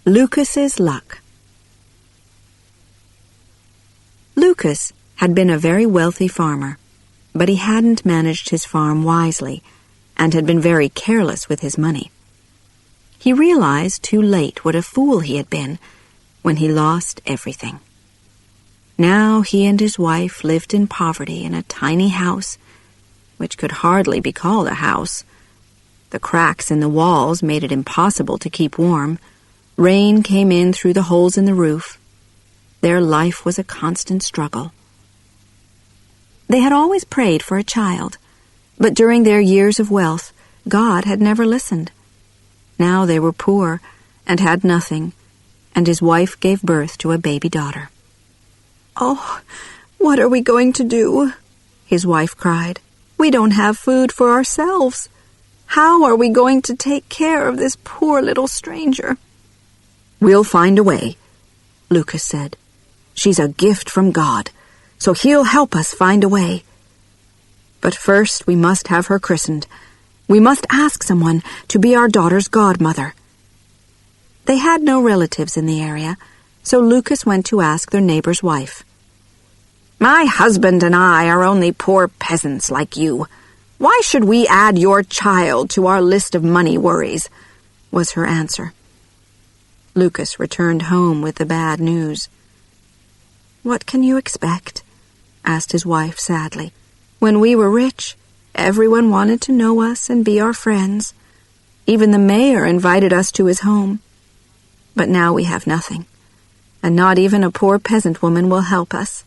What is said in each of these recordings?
Lucas's Luck. Lucas had been a very wealthy farmer, but he hadn't managed his farm wisely and had been very careless with his money. He realized too late what a fool he had been when he lost everything. Now he and his wife lived in poverty in a tiny house, which could hardly be called a house. The cracks in the walls made it impossible to keep warm. Rain came in through the holes in the roof. Their life was a constant struggle. They had always prayed for a child, but during their years of wealth, God had never listened. Now they were poor and had nothing, and his wife gave birth to a baby daughter. "Oh, what are we going to do?" his wife cried. "We don't have food for ourselves. How are we going to take care of this poor little stranger?" "We'll find a way," Lucas said. "She's a gift from God, so He'll help us find a way. But first we must have her christened. We must ask someone to be our daughter's godmother." They had no relatives in the area, so Lucas went to ask their neighbor's wife. "My husband and I are only poor peasants like you. Why should we add your child to our list of money worries?" was her answer. Lucas returned home with the bad news. "What can you expect?" asked his wife sadly. "When we were rich, everyone wanted to know us and be our friends. Even the mayor invited us to his home. But now we have nothing, and not even a poor peasant woman will help us."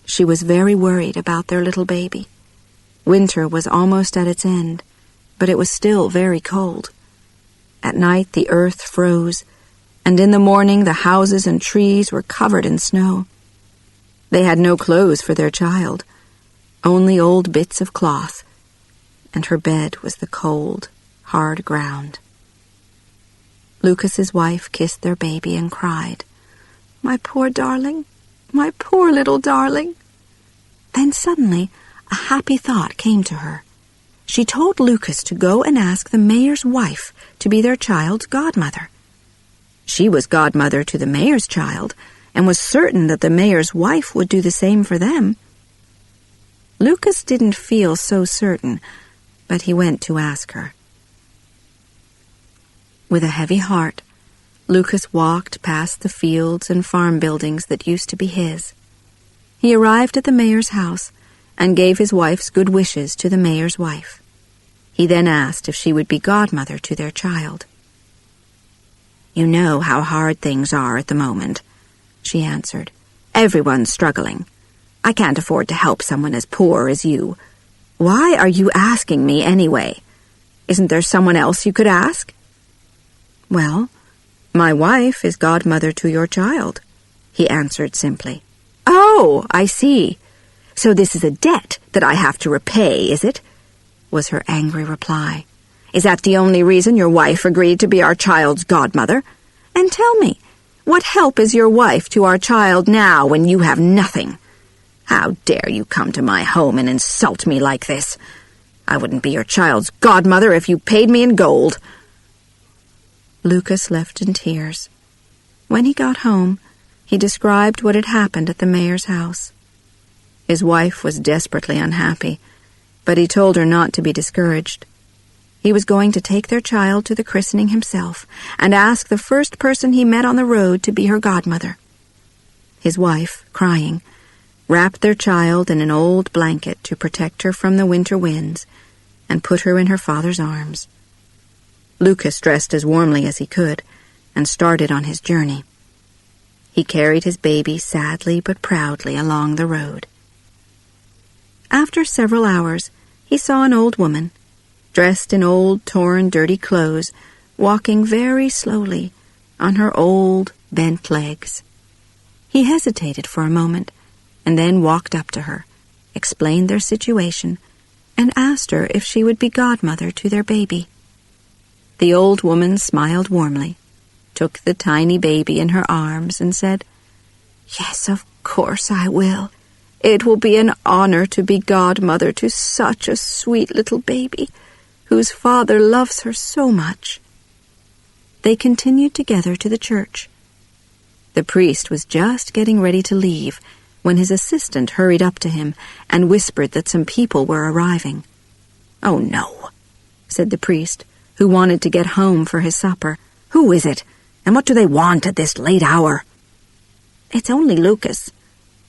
She was very worried about their little baby. Winter was almost at its end, but it was still very cold. At night the earth froze, and in the morning the houses and trees were covered in snow. They had no clothes for their child, only old bits of cloth, and her bed was the cold, hard ground. Lucas's wife kissed their baby and cried, "My poor darling, my poor little darling." Then suddenly a happy thought came to her. She told Lucas to go and ask the mayor's wife to be their child's godmother. She was godmother to the mayor's child, and was certain that the mayor's wife would do the same for them. Lucas didn't feel so certain, but he went to ask her. With a heavy heart, Lucas walked past the fields and farm buildings that used to be his. He arrived at the mayor's house and gave his wife's good wishes to the mayor's wife. He then asked if she would be godmother to their child. "You know how hard things are at the moment," she answered. "Everyone's struggling. I can't afford to help someone as poor as you. Why are you asking me anyway? Isn't there someone else you could ask?" "Well, my wife is godmother to your child," he answered simply. "Oh, I see. So this is a debt that I have to repay, is it?" was her angry reply. "Is that the only reason your wife agreed to be our child's godmother? And tell me, what help is your wife to our child now when you have nothing? How dare you come to my home and insult me like this? I wouldn't be your child's godmother if you paid me in gold." Lucas left in tears. When he got home, he described what had happened at the mayor's house. His wife was desperately unhappy, but he told her not to be discouraged. He was going to take their child to the christening himself and ask the first person he met on the road to be her godmother. His wife, crying, wrapped their child in an old blanket to protect her from the winter winds and put her in her father's arms. Lucas dressed as warmly as he could and started on his journey. He carried his baby sadly but proudly along the road. After several hours, he saw an old woman, dressed in old, torn, dirty clothes, walking very slowly on her old, bent legs. He hesitated for a moment, and then walked up to her, explained their situation, and asked her if she would be godmother to their baby. The old woman smiled warmly, took the tiny baby in her arms, and said, "Yes, of course I will. It will be an honor to be godmother to such a sweet little baby, whose father loves her so much." they continued together to the church. The priest was just getting ready to leave when his assistant hurried up to him and whispered that some people were arriving. "Oh, no," said the priest, who wanted to get home for his supper. "Who is it, and what do they want at this late hour?" "It's only Lucas,"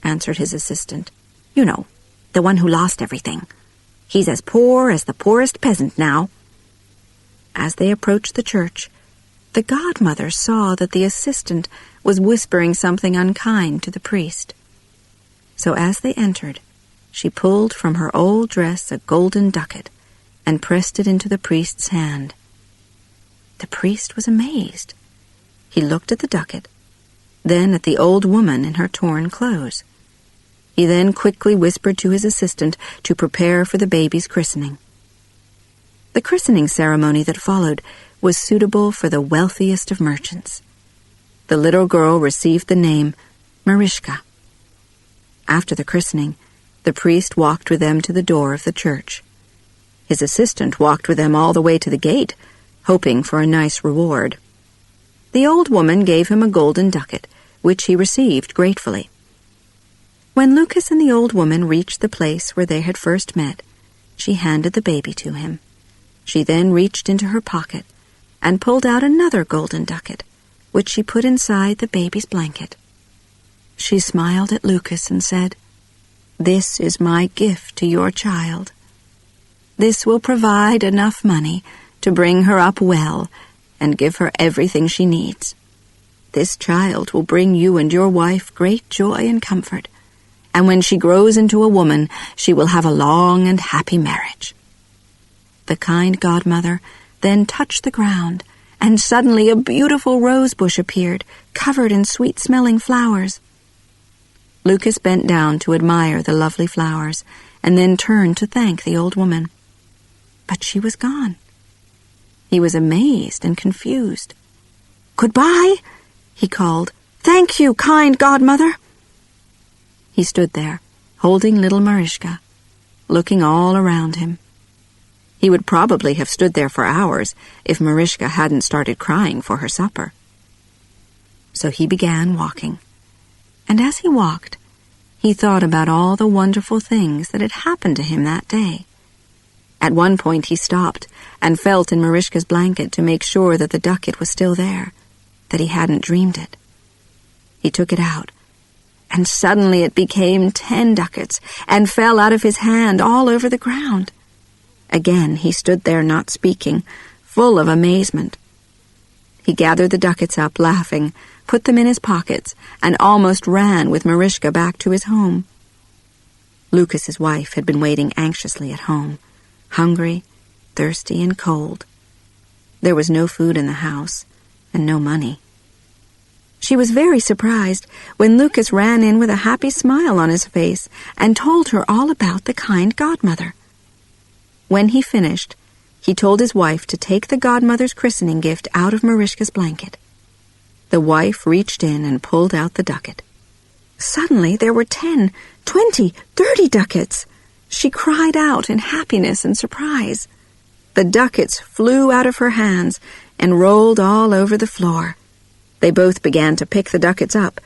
answered his assistant. "You know, the one who lost everything. He's as poor as the poorest peasant now." As they approached the church, the godmother saw that the assistant was whispering something unkind to the priest. So as they entered, she pulled from her old dress a golden ducat and pressed it into the priest's hand. The priest was amazed. He looked at the ducat, then at the old woman in her torn clothes. He then quickly whispered to his assistant to prepare for the baby's christening. The christening ceremony that followed was suitable for the wealthiest of merchants. The little girl received the name Marischka. After the christening, the priest walked with them to the door of the church. His assistant walked with them all the way to the gate, hoping for a nice reward. The old woman gave him a golden ducat, which he received gratefully. When Lucas and the old woman reached the place where they had first met, she handed the baby to him. She then reached into her pocket and pulled out another golden ducat, which she put inside the baby's blanket. She smiled at Lucas and said, "This is my gift to your child. This will provide enough money to bring her up well and give her everything she needs. This child will bring you and your wife great joy and comfort, and when she grows into a woman, she will have a long and happy marriage." The kind godmother then touched the ground, and suddenly a beautiful rose bush appeared, covered in sweet-smelling flowers. Lucas bent down to admire the lovely flowers, and then turned to thank the old woman. But she was gone. He was amazed and confused. "Goodbye," he called. "Thank you, kind godmother." He stood there, holding little Marischka, looking all around him. He would probably have stood there for hours if Marischka hadn't started crying for her supper. So he began walking, and as he walked, he thought about all the wonderful things that had happened to him that day. At one point he stopped and felt in Marischka's blanket to make sure that the ducat was still there, that he hadn't dreamed it. He took it out, and suddenly it became 10 ducats and fell out of his hand all over the ground. Again he stood there not speaking, full of amazement. He gathered the ducats up, laughing, put them in his pockets, and almost ran with Marischka back to his home. Lucas's wife had been waiting anxiously at home, hungry, thirsty, and cold. There was no food in the house, and no money. She was very surprised when Lucas ran in with a happy smile on his face and told her all about the kind godmother. When he finished, he told his wife to take the godmother's christening gift out of Marischka's blanket. The wife reached in and pulled out the ducat. Suddenly there were 10, 20, 30 ducats. She cried out in happiness and surprise. The ducats flew out of her hands and rolled all over the floor. They both began to pick the ducats up.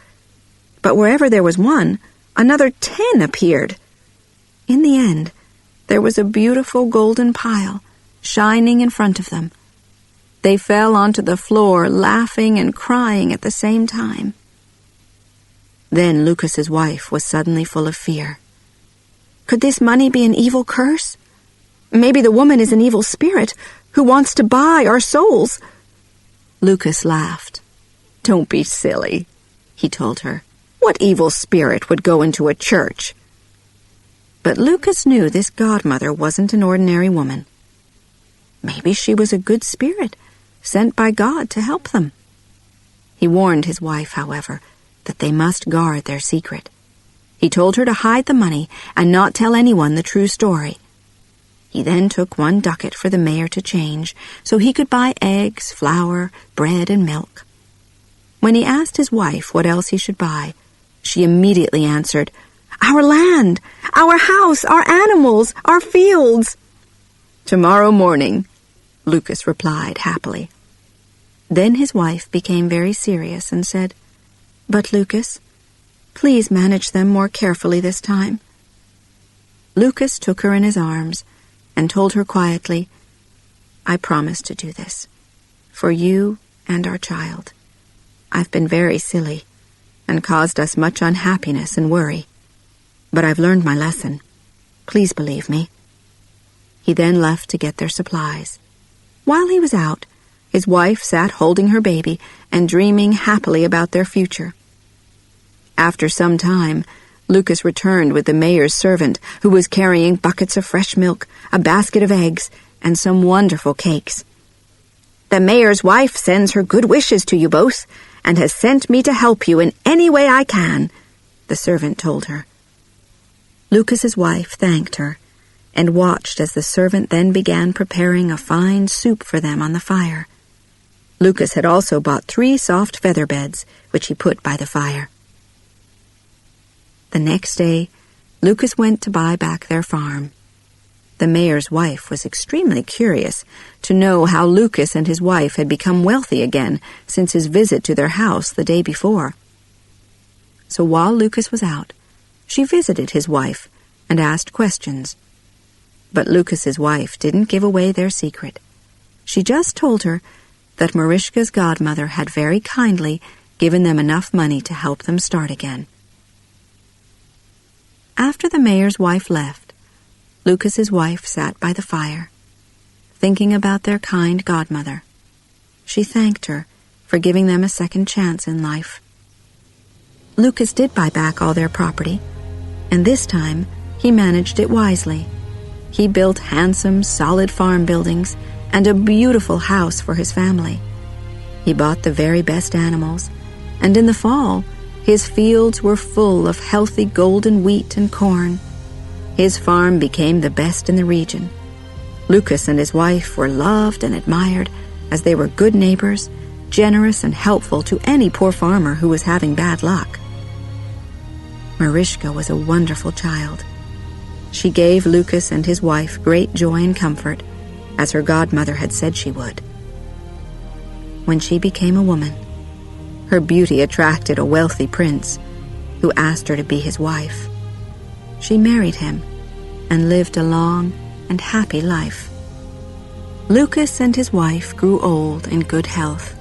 But wherever there was one, another 10 appeared. In the end, there was a beautiful golden pile, shining in front of them. They fell onto the floor, laughing and crying at the same time. Then Lucas's wife was suddenly full of fear. Could this money be an evil curse? Maybe the woman is an evil spirit who wants to buy our souls. Lucas laughed. "Don't be silly," he told her. "What evil spirit would go into a church?" But Lucas knew this godmother wasn't an ordinary woman. Maybe she was a good spirit, sent by God to help them. He warned his wife, however, that they must guard their secret. He told her to hide the money and not tell anyone the true story. He then took 1 ducat for the mayor to change so he could buy eggs, flour, bread, and milk. When he asked his wife what else he should buy, she immediately answered, "Our land, our house, our animals, our fields." "Tomorrow morning," Lucas replied happily. Then his wife became very serious and said, "But Lucas, please manage them more carefully this time." Lucas took her in his arms and told her quietly, "I promise to do this, for you and our child. I've been very silly and caused us much unhappiness and worry, but I've learned my lesson. Please believe me." He then left to get their supplies. While he was out, his wife sat holding her baby and dreaming happily about their future. After some time, Lucas returned with the mayor's servant, who was carrying buckets of fresh milk, a basket of eggs, and some wonderful cakes. "The mayor's wife sends her good wishes to you both, and has sent me to help you in any way I can," the servant told her. Lucas's wife thanked her, and watched as the servant then began preparing a fine soup for them on the fire. Lucas had also bought 3 soft feather beds, which he put by the fire. The next day, Lucas went to buy back their farm. The mayor's wife was extremely curious to know how Lucas and his wife had become wealthy again since his visit to their house the day before. So while Lucas was out, she visited his wife and asked questions. But Lucas's wife didn't give away their secret. She just told her that Marischka's godmother had very kindly given them enough money to help them start again. After the mayor's wife left, Lucas's wife sat by the fire, thinking about their kind godmother. She thanked her for giving them a second chance in life. Lucas did buy back all their property, and this time he managed it wisely. He built handsome, solid farm buildings and a beautiful house for his family. He bought the very best animals, and in the fall, his fields were full of healthy golden wheat and corn. His farm became the best in the region. Lucas and his wife were loved and admired as they were good neighbors, generous and helpful to any poor farmer who was having bad luck. Marischka was a wonderful child. She gave Lucas and his wife great joy and comfort, as her godmother had said she would. When she became a woman, her beauty attracted a wealthy prince who asked her to be his wife. She married him and lived a long and happy life. Lucas and his wife grew old in good health.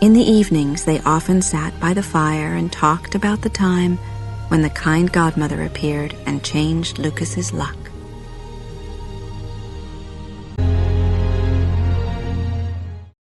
In the evenings, they often sat by the fire and talked about the time when the kind godmother appeared and changed Lucas's luck.